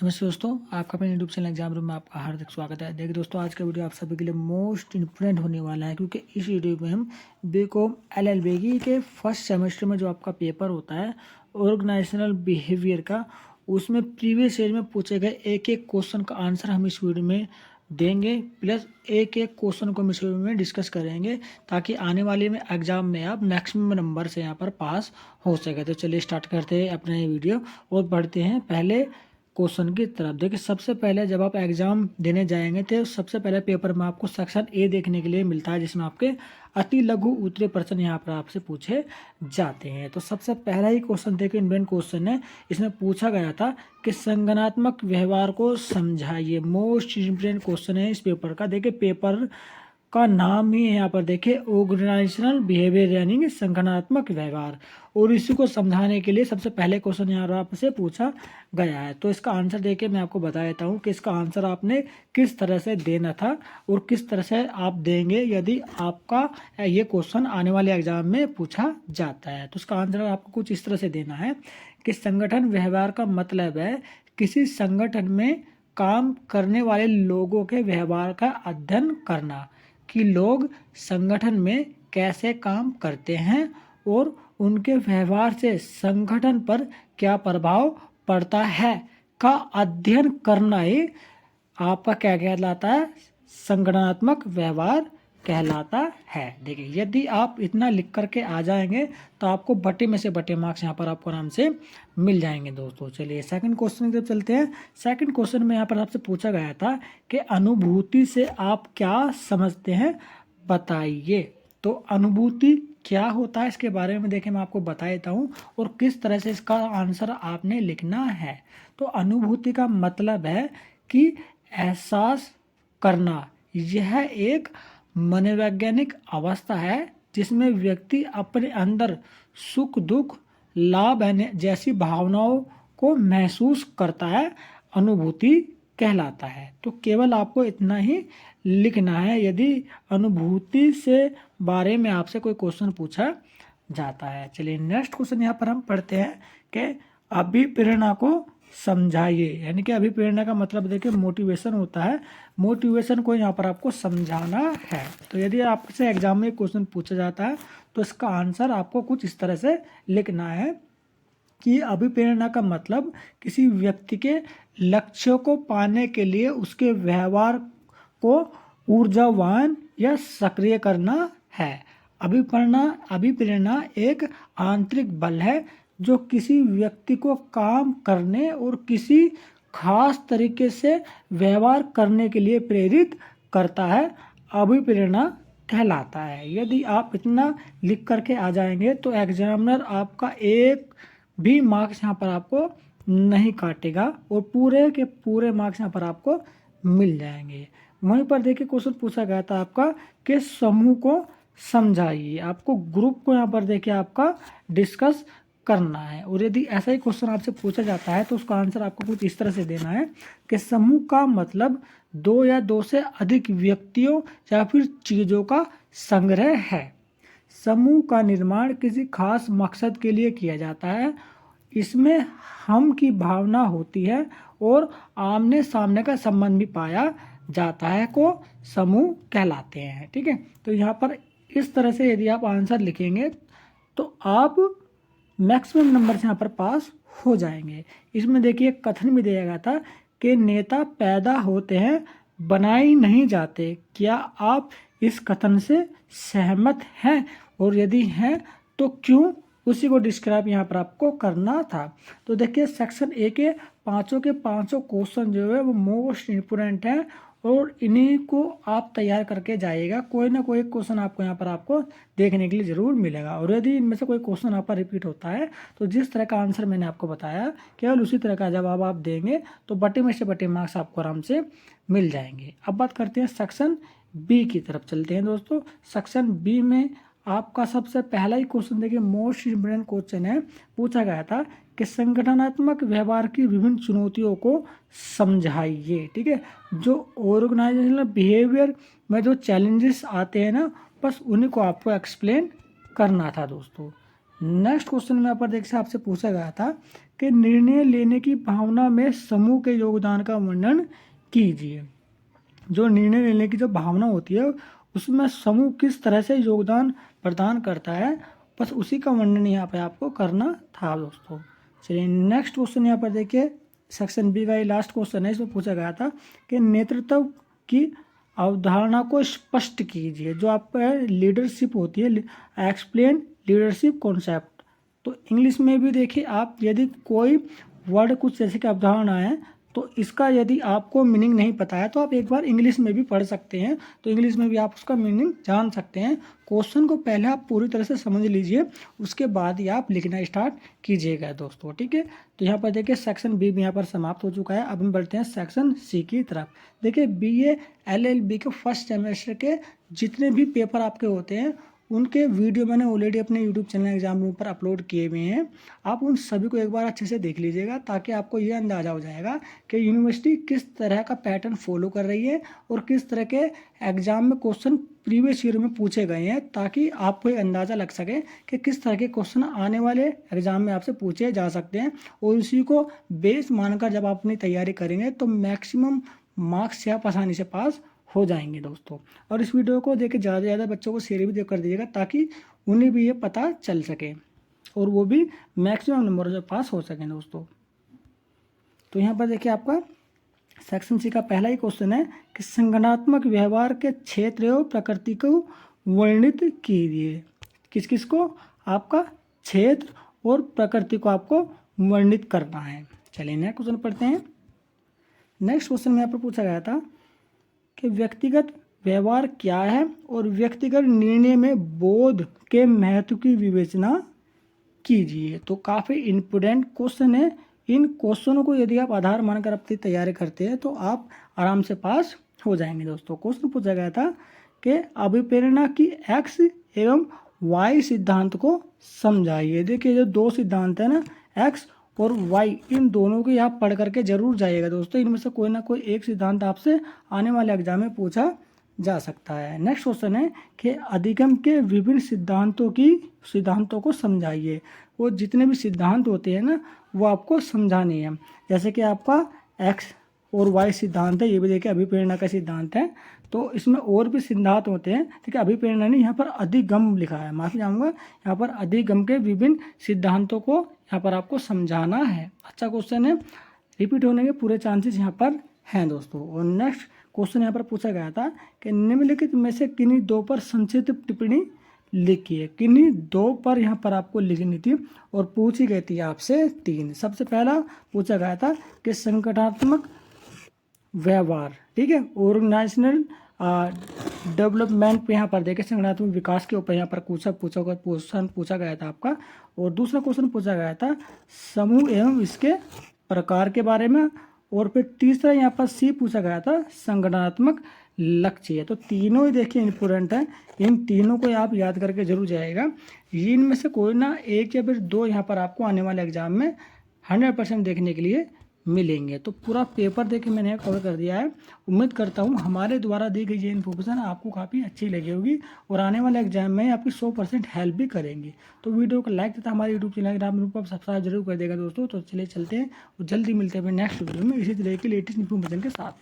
नमस्ते दोस्तों, आपका अपने यूट्यूब चैनल एग्जाम रूम में आपका हार्दिक स्वागत है। देखिए दोस्तों, आज का वीडियो आप सभी के लिए मोस्ट इम्पोर्टेंट होने वाला है, क्योंकि इस वीडियो में हम बीकॉम एलएलबी के फर्स्ट सेमेस्टर में जो आपका पेपर होता है ऑर्गेनाइजेशनल बिहेवियर का, उसमें प्रीवियस ईयर में पूछे गए एक एक क्वेश्चन का आंसर हम इस वीडियो में देंगे, प्लस एक एक क्वेश्चन को हम इस वीडियो में डिस्कस करेंगे, ताकि आने वाले में एग्जाम में आप मैक्सिमम नंबर से यहाँ पर पास हो सके। तो चलिए स्टार्ट करते हैं अपना ये वीडियो और बढ़ते हैं पहले क्वेश्चन की तरफ। देखिए, सबसे पहले जब आप एग्जाम देने जाएंगे तो सबसे पहले पेपर में आपको सेक्शन ए देखने के लिए मिलता है, जिसमें आपके अति लघु उत्तरीय प्रश्न यहाँ पर आपसे पूछे जाते हैं। तो सबसे पहला ही क्वेश्चन देखिए, इंडियन क्वेश्चन है। इसमें पूछा गया था कि संगठनात्मक व्यवहार को समझाइए। मोस्ट इम्पोर्टेंट क्वेश्चन है इस पेपर का। देखिए, पेपर का नाम ही है यहाँ पर देखिए ऑर्गेनाइजेशनल बिहेवियर, यानी संगठनात्मक व्यवहार, और इसी को समझाने के लिए सबसे पहले क्वेश्चन यहाँ पर आपसे पूछा गया है। तो इसका आंसर देखिए मैं आपको बता देता हूँ कि इसका आंसर आपने किस तरह से देना था और किस तरह से आप देंगे यदि आपका ये क्वेश्चन आने वाले एग्जाम में पूछा जाता है। तो इसका आंसर आपको कुछ इस तरह से देना है कि संगठन व्यवहार का मतलब है किसी संगठन में काम करने वाले लोगों के व्यवहार का अध्ययन करना, कि लोग संगठन में कैसे काम करते हैं और उनके व्यवहार से संगठन पर क्या प्रभाव पड़ता है का अध्ययन करना ही आपका क्या कहलाता है, संगठनात्मक व्यवहार कहलाता है। देखिए, यदि आप इतना लिख करके आ जाएंगे तो आपको बटे में से बटे मार्क्स यहाँ पर आपको आराम से मिल जाएंगे दोस्तों। चलिए सेकंड क्वेश्चन की तरफ चलते हैं। सेकंड क्वेश्चन में यहाँ पर आपसे पूछा गया था कि अनुभूति से आप क्या समझते हैं, बताइए। तो अनुभूति क्या होता है इसके बारे में देखिए मैं आपको बता देता हूँ और किस तरह से इसका आंसर आपने लिखना है। तो अनुभूति का मतलब है कि एहसास करना। यह एक मनोवैज्ञानिक अवस्था है जिसमें व्यक्ति अपने अंदर सुख, दुख, लाभ जैसी भावनाओं को महसूस करता है, अनुभूति कहलाता है। तो केवल आपको इतना ही लिखना है यदि अनुभूति से बारे में आपसे कोई क्वेश्चन पूछा जाता है। चलिए नेक्स्ट क्वेश्चन यहाँ पर हम पढ़ते हैं कि अभिप्रेरणा को समझाइए। यानी कि अभिप्रेरणा का मतलब देखिए मोटिवेशन होता है। मोटिवेशन को यहाँ पर आपको समझाना है। तो यदि आपसे एग्जाम में क्वेश्चन पूछा जाता है तो इसका आंसर आपको कुछ इस तरह से लिखना है कि अभिप्रेरणा का मतलब किसी व्यक्ति के लक्ष्यों को पाने के लिए उसके व्यवहार को ऊर्जावान या सक्रिय करना है। अभिप्रेरणा एक आंतरिक बल है जो किसी व्यक्ति को काम करने और किसी खास तरीके से व्यवहार करने के लिए प्रेरित करता है, अभिप्रेरणा कहलाता है। यदि आप इतना लिख करके आ जाएंगे तो एग्जामिनर आपका एक भी मार्क्स यहाँ पर आपको नहीं काटेगा और पूरे के पूरे मार्क्स यहाँ पर आपको मिल जाएंगे। वहीं पर देखिए क्वेश्चन पूछा गया था आपका कि समूह को समझाइए। आपको ग्रुप को यहाँ पर देखिए आपका डिस्कस करना है, और यदि ऐसा ही क्वेश्चन आपसे पूछा जाता है तो उसका आंसर आपको कुछ इस तरह से देना है कि समूह का मतलब दो या दो से अधिक व्यक्तियों या फिर चीज़ों का संग्रह है। समूह का निर्माण किसी खास मकसद के लिए किया जाता है। इसमें हम की भावना होती है और आमने सामने का संबंध भी पाया जाता है को समूह कहलाते हैं। ठीक है, तो यहाँ पर इस तरह से यदि आप आंसर लिखेंगे तो आप मैक्सिमम नंबर से यहाँ पर पास हो जाएंगे। इसमें देखिए कथन भी दिया गया था कि नेता पैदा होते हैं, बनाए नहीं जाते। क्या आप इस कथन से सहमत हैं, और यदि हैं तो क्यों, उसी को डिस्क्राइब यहाँ पर आपको करना था। तो देखिए सेक्शन ए के पाँचों क्वेश्चन जो है वो मोस्ट इम्पोर्टेंट है और इन्हीं को आप तैयार करके जाइएगा। कोई ना कोई क्वेश्चन आपको यहाँ पर आपको देखने के लिए ज़रूर मिलेगा, और यदि इनमें से कोई क्वेश्चन आप पर रिपीट होता है तो जिस तरह का आंसर मैंने आपको बताया केवल उसी तरह का जवाब आप देंगे तो बटे में से बटे मार्क्स आपको आराम से मिल जाएंगे। अब बात करते हैं सेक्शन बी की तरफ चलते हैं दोस्तों। सेक्शन बी में आपका सबसे पहला ही क्वेश्चन देखिए मोस्ट इम्पोर्टेंट क्वेश्चन है। पूछा गया था कि संगठनात्मक व्यवहार की विभिन्न चुनौतियों को समझाइए। ठीक है, जो ऑर्गेनाइजेशनल बिहेवियर में जो चैलेंजेस आते हैं ना, बस उन्हीं को आपको एक्सप्लेन करना था दोस्तों। नेक्स्ट क्वेश्चन में पर देखिए आपसे पूछा गया था कि निर्णय लेने की भावना में समूह के योगदान का वर्णन कीजिए। जो निर्णय लेने की जो भावना होती है उसमें समूह किस तरह से योगदान प्रदान करता है, बस उसी का वर्णन यहाँ पे आपको करना था दोस्तों। चलिए नेक्स्ट क्वेश्चन यहाँ पर देखिए, सेक्शन बी का ये लास्ट क्वेश्चन है। इसमें पूछा गया था कि नेतृत्व की अवधारणा को स्पष्ट कीजिए। जो आपका लीडरशिप होती है, एक्सप्लेन लीडरशिप कॉन्सेप्ट। तो इंग्लिश में भी देखिए आप, यदि कोई वर्ड कुछ जैसे कि अवधारणा है तो इसका यदि आपको मीनिंग नहीं पता है तो आप एक बार इंग्लिश में भी पढ़ सकते हैं, तो इंग्लिश में भी आप उसका मीनिंग जान सकते हैं। क्वेश्चन को पहले आप पूरी तरह से समझ लीजिए, उसके बाद ही आप लिखना स्टार्ट कीजिएगा दोस्तों, ठीक है। तो यहाँ पर देखिए सेक्शन बी भी यहाँ पर समाप्त हो चुका है। अब हम बढ़ते हैं सेक्शन सी की तरफ। देखिए BA LLB के फर्स्ट सेमेस्टर के जितने भी पेपर आपके होते हैं उनके वीडियो मैंने ऑलरेडी अपने यूट्यूब चैनल एग्जाम रूम पर अपलोड किए हुए हैं। आप उन सभी को एक बार अच्छे से देख लीजिएगा, ताकि आपको ये अंदाज़ा हो जाएगा कि यूनिवर्सिटी किस तरह का पैटर्न फॉलो कर रही है और किस तरह के एग्जाम में क्वेश्चन प्रीवियस ईयर में पूछे गए हैं, ताकि आपको एक अंदाज़ा लग सके कि किस तरह के क्वेश्चन आने वाले एग्जाम में आपसे पूछे जा सकते हैं। और उसी को बेस मानकर जब आप अपनी तैयारी करेंगे तो मैक्सिमम मार्क्स से आप आसानी से पास हो जाएंगे दोस्तों। और इस वीडियो को देख के ज़्यादा से ज़्यादा बच्चों को शेयर भी कर दीजिएगा, ताकि उन्हें भी ये पता चल सके और वो भी मैक्सिमम नंबर से पास हो सकें दोस्तों। तो यहाँ पर देखिए आपका सेक्शन सी का पहला ही क्वेश्चन है कि संगठनात्मक व्यवहार के क्षेत्र एवं प्रकृति को वर्णित कीजिए। किस किस को? आपका क्षेत्र और प्रकृति को आपको वर्णित करना है। चलिए नेक्स्ट क्वेश्चन पढ़ते हैं। नेक्स्ट क्वेश्चन में यहाँ पर पूछा गया था कि व्यक्तिगत व्यवहार क्या है और व्यक्तिगत निर्णय में बोध के महत्व की विवेचना कीजिए। तो काफ़ी इम्पोर्टेंट क्वेश्चन है। इन क्वेश्चनों को यदि आप आधार मानकर अपनी तैयारी करते हैं तो आप आराम से पास हो जाएंगे दोस्तों। क्वेश्चन पूछा गया था कि अभिप्रेरणा की एक्स एवं वाई सिद्धांत को समझाइए। देखिए जो दो सिद्धांत है ना, एक्स और वाई, इन दोनों को आप पढ़ करके जरूर जाइएगा दोस्तों। इनमें से कोई ना कोई एक सिद्धांत आपसे आने वाले एग्जाम में पूछा जा सकता है। नेक्स्ट क्वेश्चन है कि अधिगम के विभिन्न सिद्धांतों को समझाइए। वो जितने भी सिद्धांत होते हैं ना वो आपको समझाने हैं। जैसे कि आपका एक्स और वाई सिद्धांत है, ये भी देखिए अभिप्रेरणा का सिद्धांत है। तो इसमें और भी सिद्धांत होते हैं, ठीक है। अभिप्रेरणा नहीं, यहाँ पर अधिगम लिखा है, माफी चाहूँगा। यहाँ पर अधिगम के विभिन्न सिद्धांतों को यहाँ पर आपको समझाना है। अच्छा क्वेश्चन है, रिपीट होने के पूरे चांसेस यहाँ पर हैं दोस्तों। और नेक्स्ट क्वेश्चन यहाँ पर पूछा गया था कि निम्नलिखित में से किन्हीं दो पर संक्षिप्त टिप्पणी लिखिए। किन्हीं दो पर यहाँ पर आपको लिखनी थी और पूछी गई थी आपसे 3। सबसे पहला पूछा गया था कि संगठनात्मक व्यवहार, ठीक है, ऑर्गेनाइजेशनल डेवलपमेंट पे यहाँ पर देखिए संगठनात्मक विकास के ऊपर यहाँ पर क्वेश्चन पूछा गया था आपका। और दूसरा क्वेश्चन पूछा गया था समूह एवं इसके प्रकार के बारे में। और फिर तीसरा यहाँ पर सी पूछा गया था संगठनात्मक लक्ष्य। तो तीनों ही देखिए इंपॉर्टेंट है, इन तीनों को आप याद करके जरूर जाएगा। इनमें से कोई ना एक या फिर दो यहाँ पर आपको आने वाले एग्जाम में 100% देखने के लिए मिलेंगे। तो पूरा पेपर देखिए मैंने कवर कर दिया है। उम्मीद करता हूँ हमारे द्वारा दी गई ये इन्फॉर्मेशन आपको काफ़ी अच्छी लगी होगी और आने वाले एग्जाम में आपकी 100% हेल्प भी करेंगी। तो वीडियो को लाइक तथा हमारे यूट्यूब चैनल ग्राम को सब्सक्राइब जरूर कर देगा दोस्तों। तो चलिए चलते हैं और जल्दी मिलते हैं नेक्स्ट वीडियो में इसी तरह की लेटेस्ट इन्फॉर्मेशन के साथ।